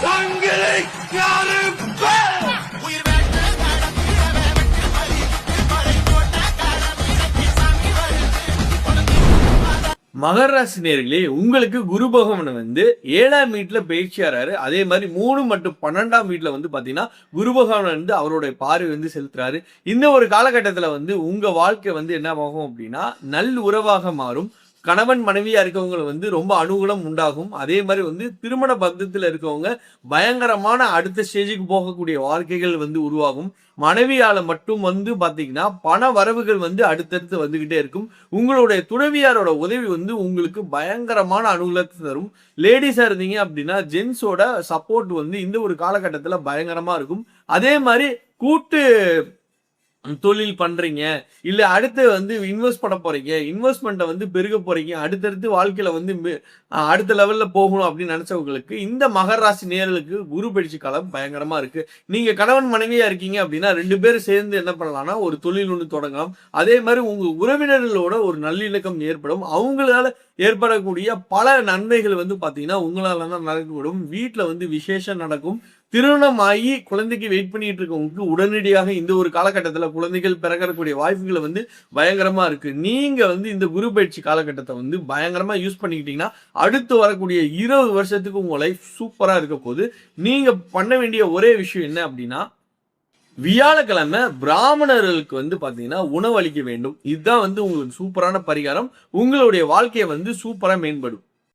மகர ராசி நேயர்களே, உங்களுக்கு குரு பகவான் வந்து 7ஆம் வீட்டுல பயிற்சியாராரு. அதே மாதிரி 3 மற்றும் 12ஆம் வீட்டுல வந்து பாத்தீங்கன்னா குரு பகவான் வந்து அவருடைய பார்வை வந்து செலுத்துறாரு. இந்த ஒரு காலகட்டத்துல வந்து உங்க வாழ்க்கை வந்து என்ன ஆகும் அப்படின்னா நல் உறவாக மாறும். கணவன் மனைவியா இருக்கவங்க வந்து ரொம்ப அனுகூலம் உண்டாகும். அதே மாதிரி வந்து திருமண பந்தத்துல இருக்கவங்க பயங்கரமான அடுத்த ஸ்டேஜுக்கு போகக்கூடிய வாழ்க்கைகள் வந்து உருவாகும். மனைவியால மட்டும் வந்து பாத்தீங்கன்னா பண வரவுகள் வந்து அடுத்தடுத்து வந்துகிட்டே இருக்கும். உங்களுடைய துணைவியாரோட உதவி வந்து உங்களுக்கு பயங்கரமான அனுகூலத்தை தரும். லேடிஸா இருந்தீங்க அப்படின்னா ஜென்ஸோட சப்போர்ட் வந்து இந்த ஒரு காலகட்டத்துல பயங்கரமா இருக்கும். அதே மாதிரி கூட்டு தொழில் பண்றீங்க, இல்ல அடுத்து வந்து இன்வெஸ்ட் பண்ண போறீங்க, இன்வெஸ்ட்மெண்ட்டை வந்து பெருக போறீங்க, அடுத்தடுத்து வாழ்க்கையில வந்து அடுத்த லெவல்ல போகணும் அப்படின்னு நினைச்சவங்களுக்கு இந்த மகர ராசி நேயர்களுக்கு குரு பயிற்சி காலம் பயங்கரமா இருக்கு. நீங்க கணவன் மனைவியா இருக்கீங்க அப்படின்னா 2 பேரும் சேர்ந்து என்ன பண்ணலாம்னா ஒரு தொழில் ஒன்று தொடங்கலாம். அதே மாதிரி உங்க உறவினர்களோட ஒரு நல்லிணக்கம் ஏற்படும். அவங்களால ஏற்படக்கூடிய பல நன்மைகள் வந்து பாத்தீங்கன்னா உங்களால தான் நடக்கப்படும். வீட்டுல வந்து விசேஷம் நடக்கும். திருமணம் ஆகி குழந்தைக்கு வெயிட் பண்ணிட்டு இருக்கவங்களுக்கு உடனடியாக இந்த ஒரு காலகட்டத்துல குழந்தைகள் பிறக்கக்கூடிய வாய்ப்புகள் வந்து பயங்கரமா இருக்கு. நீங்க வந்து இந்த குரு பயிற்சி காலகட்டத்தை வந்து பயங்கரமா யூஸ் பண்ணிக்கிட்டீங்கன்னா அடுத்து வரக்கூடிய 20 வருஷத்துக்கு உங்க லைஃப் சூப்பரா இருக்க போகுது. நீங்க பண்ண வேண்டிய ஒரே விஷயம் என்ன அப்படின்னா வியாழக்கிழமை பிராமணர்களுக்கு வந்து பாத்தீங்கன்னா உணவு அளிக்க வேண்டும். இதுதான் வந்து உங்களுக்கு சூப்பரான பரிகாரம். உங்களுடைய வாழ்க்கையை வந்து சூப்பரா மேம்படும்.